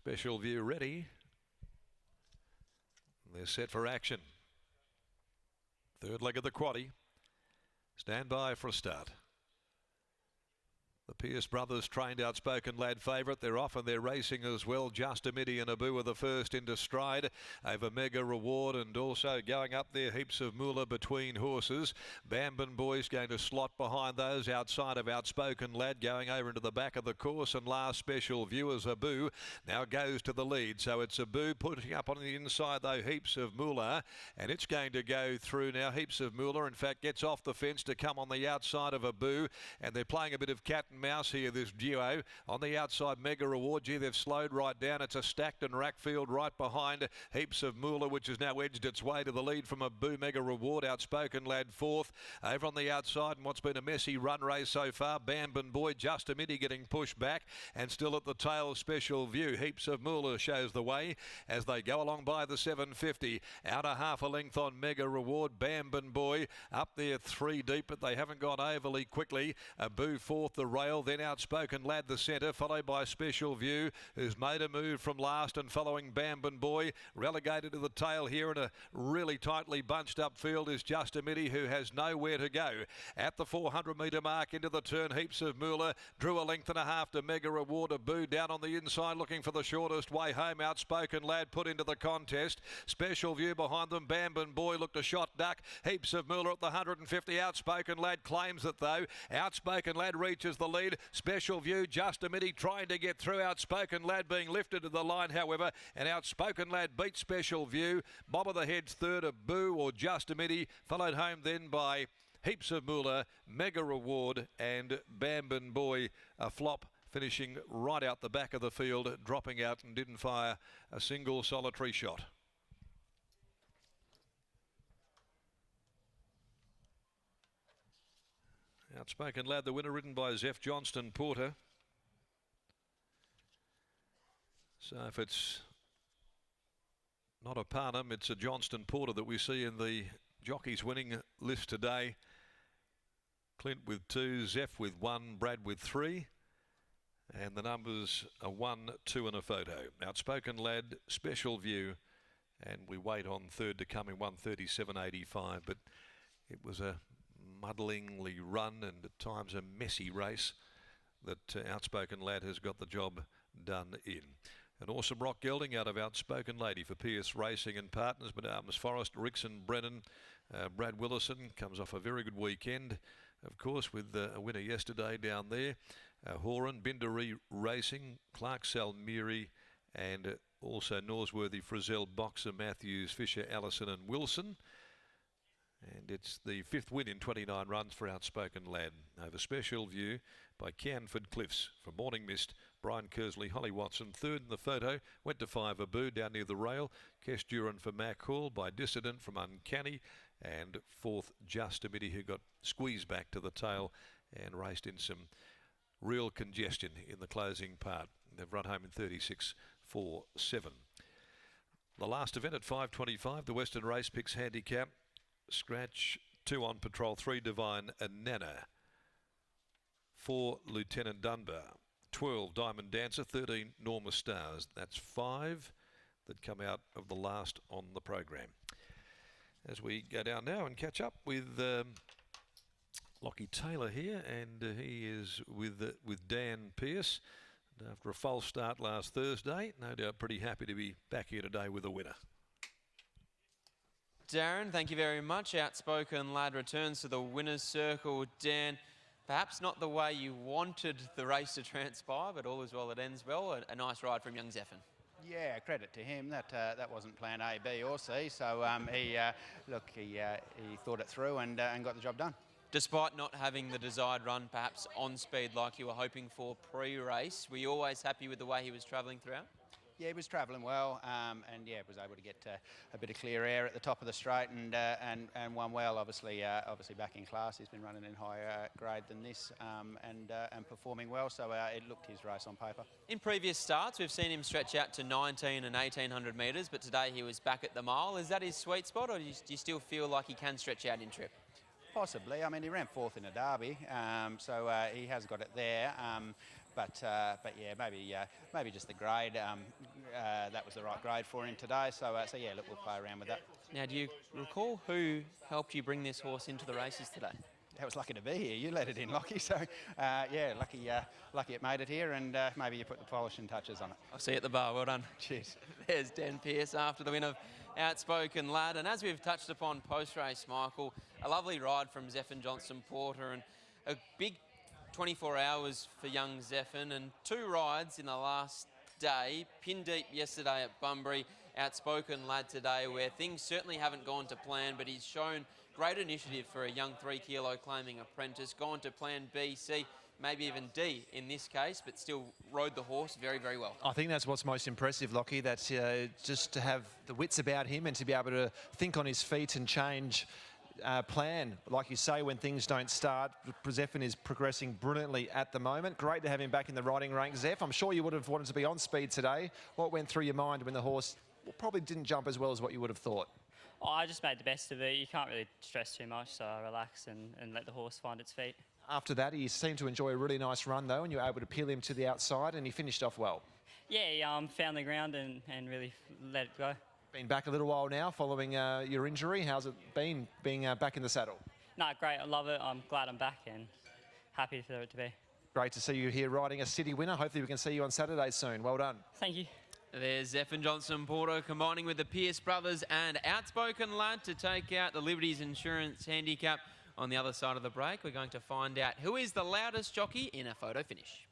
Special View ready. They're set for action. Third leg of the quaddie. Stand by for a start. The Pierce brothers trained Outspoken Lad favourite. They're off and they're racing as well. Just a Midi and Abu are the first into stride over Mega Reward, and also going up there Heaps of Moolah between horses. Bambin Boy's going to slot behind those outside of Outspoken Lad, going over into the back of the course, and last Special View as Abu now goes to the lead. So it's Abu putting up on the inside though Heaps of Moolah, and it's going to go through now. Heaps of Moolah in fact gets off the fence to come on the outside of Abu, and they're playing a bit of cat and mouse here, this duo. On the outside, Mega Reward. Gee, they've slowed right down. It's a stacked and rack field right behind Heaps of Moolah, which has now edged its way to the lead from Abu. Mega Reward, Outspoken Lad fourth. Over on the outside, and what's been a messy run race so far, Bambin Boy, Just a Midi getting pushed back, and still at the tail, Special View. Heaps of Moolah shows the way as they go along by the 750. Out a half a length on Mega Reward. Bambin Boy up there 3 deep, but they haven't gone overly quickly. Abu fourth, the rail, then Outspoken Lad the centre, followed by Special View, who's made a move from last, and following Bambin Boy. Relegated to the tail here in a really tightly bunched up field is Just a Midi, who has nowhere to go. At the 400 metre mark into the turn, Heaps of Moolah drew a length and a half to Mega Reward. Abu down on the inside looking for the shortest way home. Outspoken Lad put into the contest. Special View behind them. Bambin Boy looked a shot duck. Heaps of Moolah at the 150. Outspoken Lad claims it though. Outspoken Lad reaches the lead. Special View, Just a Midi trying to get through. Outspoken Lad being lifted to the line, however, and Outspoken Lad beats Special View. Bob of the Heads third, Abu or Just a Midi, followed home then by Heaps of Moolah, Mega Reward and Bambin Boy, a flop, finishing right out the back of the field, dropping out and didn't fire a single solitary shot. Outspoken Lad, the winner, ridden by Zeph Johnston Porter. So if it's not a Parnham, it's a Johnston Porter that we see in the jockeys winning list today. Clint with 2, Zeph with 1, Brad with 3. And the numbers are 1, 2 and a photo. Outspoken Lad, Special View, and we wait on third to come in 1:37.85. But it was a muddlingly run and at times a messy race that Outspoken Lad has got the job done in. An awesome rock gelding out of Outspoken Lady for Pierce Racing and Partners, but Arms Forest, Rickson, Brennan, Brad Willison comes off a very good weekend, of course, with a winner yesterday down there. Horan, Bindery Racing, Clark Salmiri, and also Norsworthy, Frizzell, Boxer, Matthews, Fisher, Allison and Wilson. And it's the 5th win in 29 runs for Outspoken Lad over Special View by Canford Cliffs from Morning Mist, Brian Kersley, Holly Watson. Third in the photo, went to 5 Abu down near the rail. Kesh Duran for Mac Hall by Dissident from Uncanny. And 4th, Just a Midi, who got squeezed back to the tail and raced in some real congestion in the closing part. They've run home in 36.47. The last event at 5:25, the Western Race Picks Handicap. Scratch 2 on patrol, 3 Divine and Nana, 4 Lieutenant Dunbar, 12 Diamond Dancer, 13 Norma Stars. That's 5 that come out of the last on the program. As we go down now and catch up with Lockie Taylor here, and he is with Dan Pierce. And after a false start last Thursday, no doubt pretty happy to be back here today with a winner. Darren, thank you very much. Outspoken Lad returns to the winner's circle. Dan, perhaps not the way you wanted the race to transpire, but all is well that ends well. A nice ride from young Zephin. Yeah, credit to him. That wasn't plan A, B or C. So he thought it through and got the job done. Despite not having the desired run, perhaps on speed like you were hoping for pre-race, were you always happy with the way he was travelling throughout? Yeah, he was travelling well, and yeah, was able to get a bit of clear air at the top of the straight, and won well. Obviously back in class. He's been running in higher grade than this, and performing well. So it looked his race on paper. In previous starts, we've seen him stretch out to 19 and 1800 metres, but today he was back at the mile. Is that his sweet spot, or do you still feel like he can stretch out in trip? Possibly. I mean, he ran 4th in a derby, so he has got it there. But yeah, maybe just the grade. That was the right grade for him today. So yeah, look, we'll play around with that. Now, do you recall who helped you bring this horse into the races today? I was lucky to be here. You let it in, Lockie. So yeah, lucky it made it here, and maybe you put the polishing touches on it. I'll see you at the bar. Well done. Cheers. There's Dan Pearce after the win of Outspoken Lad. And as we've touched upon post-race, Michael, a lovely ride from Zephyr Johnson-Porter and a big 24 hours for young Zephyr, and 2 rides in the last day. Pin deep yesterday at Bunbury, Outspoken Lad today, where things certainly haven't gone to plan, but he's shown great initiative for a young 3 kilo claiming apprentice. Gone to plan B, C, maybe even D in this case, but still rode the horse very, very well. I think that's what's most impressive, Lockie, that just to have the wits about him and to be able to think on his feet and change plan. Like you say, when things don't start, Zephyr is progressing brilliantly at the moment. Great to have him back in the riding rank. Zeph, I'm sure you would have wanted to be on speed today. What went through your mind when the horse probably didn't jump as well as what you would have thought? Oh, I just made the best of it. You can't really stress too much, so I relax and let the horse find its feet. After that, he seemed to enjoy a really nice run, though, and you were able to peel him to the outside, and he finished off well. Yeah, he found the ground and really let it go. Been back a little while now following your injury. How's it been being back in the saddle? No, great. I love it. I'm glad I'm back and happy for it to be. Great to see you here riding a city winner. Hopefully we can see you on Saturday soon. Well done. Thank you. There's Zephyr Johnson-Porter combining with the Pearce brothers and Outspoken Lad to take out the Liberties Insurance Handicap. On the other side of the break, we're going to find out who is the loudest jockey in a photo finish.